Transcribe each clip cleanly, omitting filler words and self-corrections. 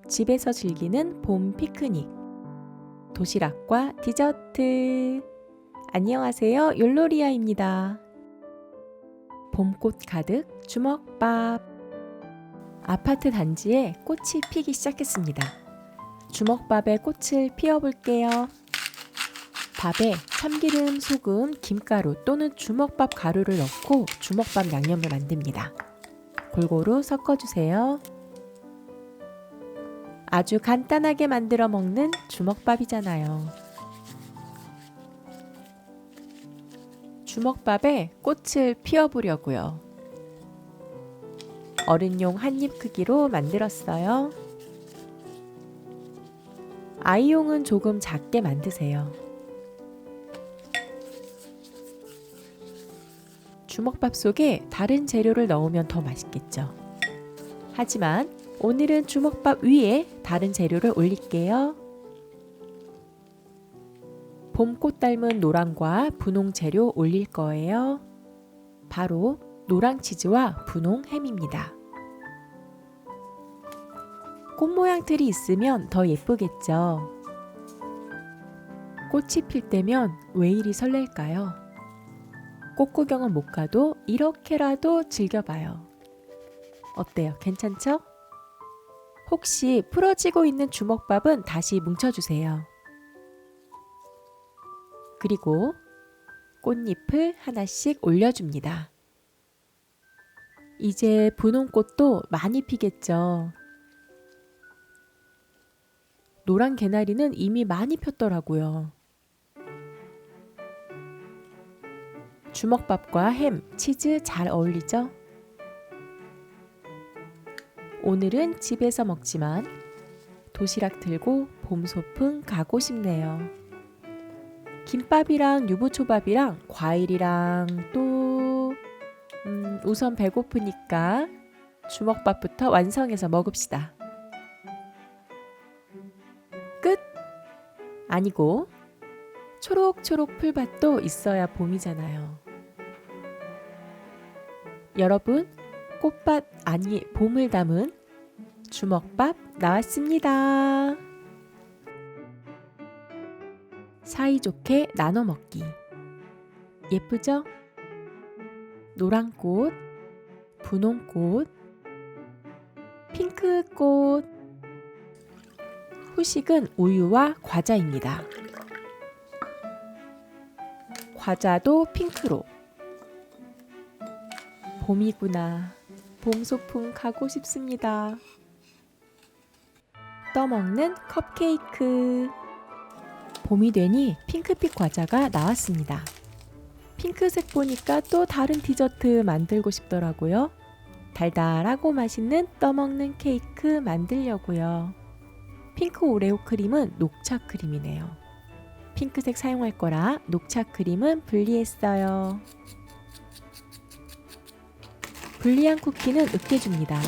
집에서 즐기는 봄 피크닉, 도시락과 디저트. 안녕하세요, 욜로리아입니다. 봄꽃 가득 주먹밥. 아파트 단지에 꽃이 피기 시작했습니다. 주먹밥에 꽃을 피워볼게요. 밥에 참기름, 소금, 김가루 또는 주먹밥 가루를 넣고 주먹밥 양념을 만듭니다. 골고루 섞어주세요. 아주 간단하게 만들어 먹는 주먹밥이잖아요. 주먹밥에 꽃을 피워보려고요. 어른용 한입 크기로 만들었어요. 아이용은 조금 작게 만드세요. 주먹밥 속에 다른 재료를 넣으면 더 맛있겠죠. 하지만 오늘은 주먹밥 위에 다른 재료를 올릴게요. 봄꽃 닮은 노랑과 분홍 재료 올릴 거예요. 바로 노랑치즈와 분홍 햄입니다. 꽃 모양 틀이 있으면 더 예쁘겠죠. 꽃이 필 때면 왜 이리 설렐까요? 꽃 구경은 못 가도 이렇게라도 즐겨봐요. 어때요? 괜찮죠? 혹시 풀어지고 있는 주먹밥은 다시 뭉쳐주세요. 그리고 꽃잎을 하나씩 올려줍니다. 이제 분홍꽃도 많이 피겠죠. 노란 개나리는 이미 많이 폈더라고요. 주먹밥과 햄, 치즈 잘 어울리죠? 오늘은 집에서 먹지만 도시락 들고 봄 소풍 가고 싶네요. 김밥이랑 유부초밥이랑 과일이랑 또 우선 배고프니까 주먹밥부터 완성해서 먹읍시다. 끝! 아니고 초록초록 풀밭도 있어야 봄이잖아요. 여러분, 꽃밭 아니 봄을 담은 주먹밥 나왔습니다. 사이좋게 나눠 먹기. 예쁘죠? 노란꽃, 분홍꽃, 핑크꽃. 후식은 우유와 과자입니다. 과자도 핑크로. 봄이구나. 봄 소풍 가고 싶습니다. 떠먹는 컵케이크. 봄이 되니 핑크빛 과자가 나왔습니다. 핑크색 보니까 또 다른 디저트 만들고 싶더라고요. 달달하고 맛있는 떠먹는 케이크 만들려고요. 핑크 오레오 크림은 녹차 크림이네요. 핑크색 사용할 거라 녹차 크림은 분리했어요. 분리한 쿠키는 으깨줍니다.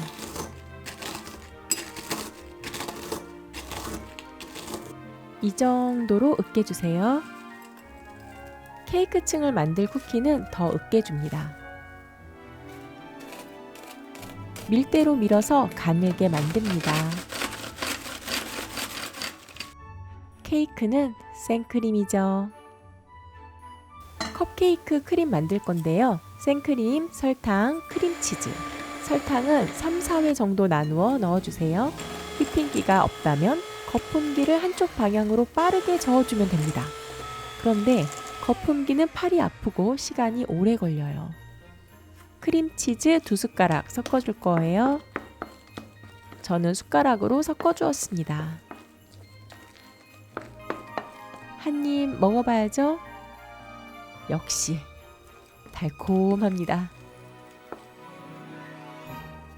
이 정도로 으깨주세요. 케이크층을 만들 쿠키는 더 으깨줍니다. 밀대로 밀어서 가늘게 만듭니다. 케이크는 생크림이죠. 컵케이크 크림 만들 건데요. 생크림, 설탕, 크림치즈. 설탕은 3, 4회 정도 나누어 넣어주세요. 휘핑기가 없다면 거품기를 한쪽 방향으로 빠르게 저어주면 됩니다. 그런데 거품기는 팔이 아프고 시간이 오래 걸려요. 크림치즈 2숟가락 섞어줄 거예요. 저는 숟가락으로 섞어주었습니다. 한 입 먹어봐야죠. 역시 달콤합니다.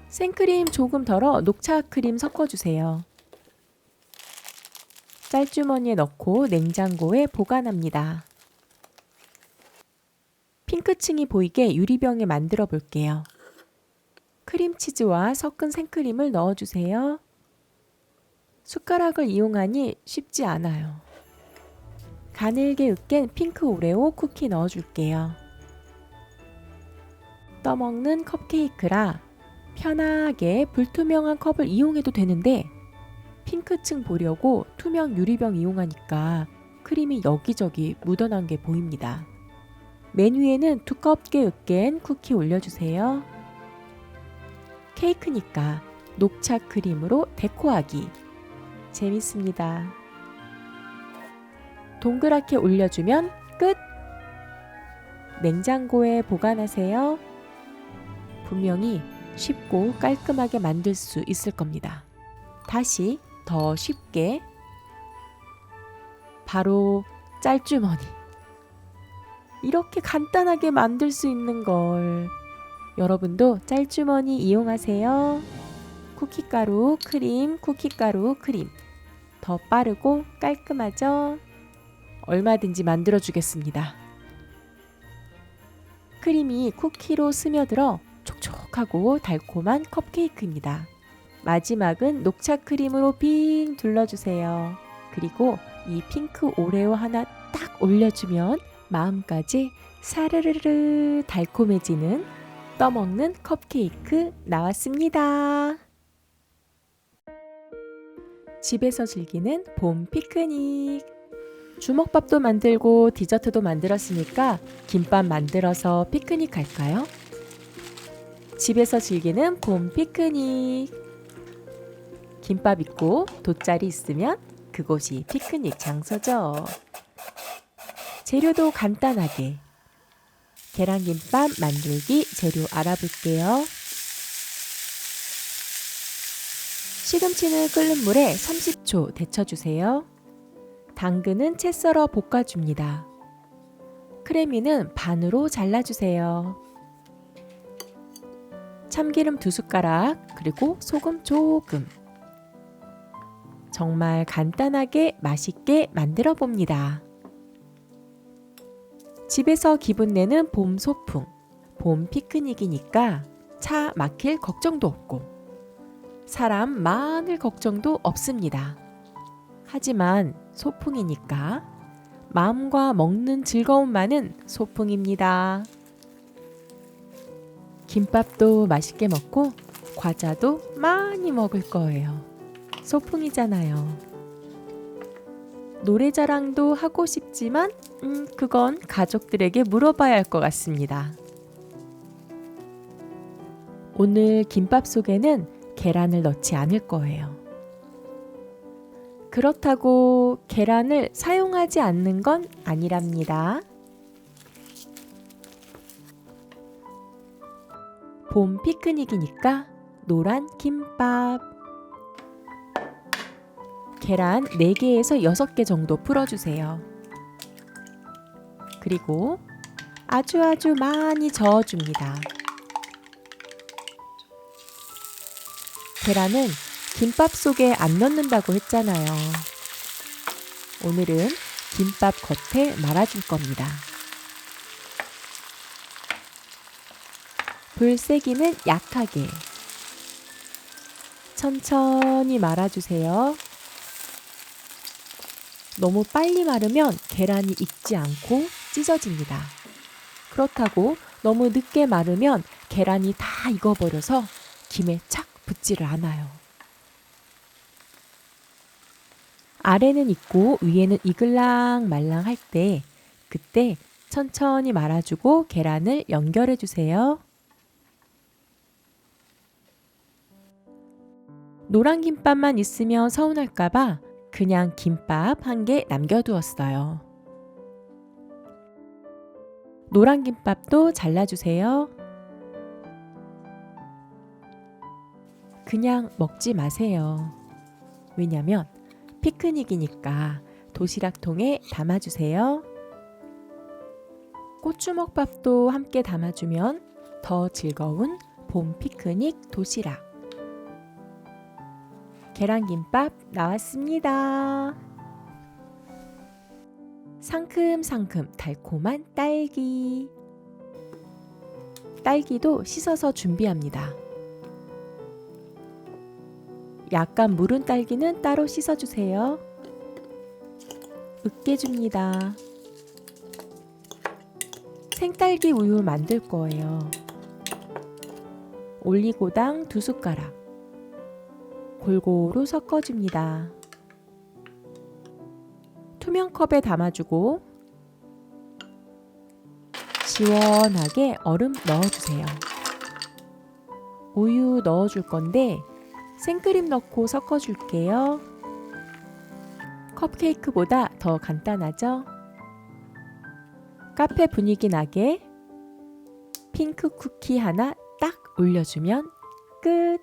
생크림 조금 덜어 녹차 크림 섞어주세요. 짤주머니에 넣고 냉장고에 보관합니다. 핑크층이 보이게 유리병에 만들어 볼게요. 크림치즈와 섞은 생크림을 넣어주세요. 숟가락을 이용하니 쉽지 않아요. 가늘게 으깬 핑크 오레오 쿠키 넣어줄게요. 떠먹는 컵케이크라 편하게 불투명한 컵을 이용해도 되는데 핑크층 보려고 투명 유리병 이용하니까 크림이 여기저기 묻어난 게 보입니다. 맨 위에는 두껍게 으깬 쿠키 올려주세요. 케이크니까 녹차 크림으로 데코하기. 재밌습니다. 동그랗게 올려주면 끝! 냉장고에 보관하세요. 분명히 쉽고 깔끔하게 만들 수 있을 겁니다. 다시 더 쉽게 바로 짤주머니. 이렇게 간단하게 만들 수 있는 걸 여러분도 짤주머니 이용하세요. 쿠키가루, 크림, 쿠키가루, 크림. 더 빠르고 깔끔하죠? 얼마든지 만들어 주겠습니다. 크림이 쿠키로 스며들어 촉촉하고 달콤한 컵케이크입니다. 마지막은 녹차 크림으로 빙 둘러주세요. 그리고 이 핑크 오레오 하나 딱 올려주면 마음까지 사르르르 달콤해지는 떠먹는 컵케이크 나왔습니다. 집에서 즐기는 봄 피크닉. 주먹밥도 만들고 디저트도 만들었으니까 김밥 만들어서 피크닉 할까요? 집에서 즐기는 봄 피크닉. 김밥 있고 돗자리 있으면 그곳이 피크닉 장소죠. 재료도 간단하게. 계란김밥 만들기 재료 알아볼게요. 시금치는 끓는 물에 30초 데쳐주세요. 당근은 채 썰어 볶아줍니다. 크래미는 반으로 잘라주세요. 참기름 2숟가락, 그리고 소금 조금. 정말 간단하게 맛있게 만들어 봅니다. 집에서 기분 내는 봄 소풍. 봄 피크닉이니까 차 막힐 걱정도 없고 사람 많을 걱정도 없습니다. 하지만 소풍이니까 마음과 먹는 즐거움만은 소풍입니다. 김밥도 맛있게 먹고 과자도 많이 먹을 거예요. 소풍이잖아요. 노래자랑도 하고 싶지만 그건 가족들에게 물어봐야 할 것 같습니다. 오늘 김밥 속에는 계란을 넣지 않을 거예요. 그렇다고 계란을 사용하지 않는 건 아니랍니다. 봄 피크닉이니까 노란 김밥. 계란 4개에서 6개 정도 풀어주세요. 그리고 아주 많이 저어줍니다. 계란은 김밥 속에 안 넣는다고 했잖아요. 오늘은 김밥 겉에 말아줄 겁니다. 불 세기는 약하게. 천천히 말아주세요. 너무 빨리 마르면 계란이 익지 않고 찢어집니다. 그렇다고 너무 늦게 마르면 계란이 다 익어버려서 김에 착 붙지를 않아요. 아래는 익고 위에는 익을랑 말랑 할 때 그때 천천히 말아주고 계란을 연결해 주세요. 노란 김밥만 있으면 서운할까봐 그냥 김밥 1개 남겨두었어요. 노란 김밥도 잘라주세요. 그냥 먹지 마세요. 왜냐면 피크닉이니까 도시락통에 담아주세요. 꽃주먹밥도 함께 담아주면 더 즐거운 봄 피크닉 도시락. 계란김밥 나왔습니다. 상큼상큼 달콤한 딸기. 딸기도 씻어서 준비합니다. 약간 무른 딸기는 따로 씻어주세요. 으깨줍니다. 생딸기 우유 만들 거예요. 올리고당 2숟가락. 골고루 섞어줍니다. 투명 컵에 담아주고 시원하게 얼음 넣어주세요. 우유 넣어줄 건데 생크림 넣고 섞어줄게요. 컵케이크보다 더 간단하죠? 카페 분위기 나게 핑크 쿠키 하나 딱 올려주면 끝!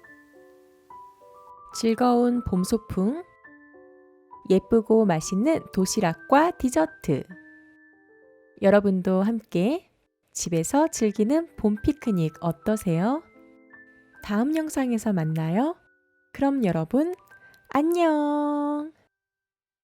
즐거운 봄 소풍, 예쁘고 맛있는 도시락과 디저트. 여러분도 함께 집에서 즐기는 봄 피크닉 어떠세요? 다음 영상에서 만나요. 그럼 여러분, 안녕!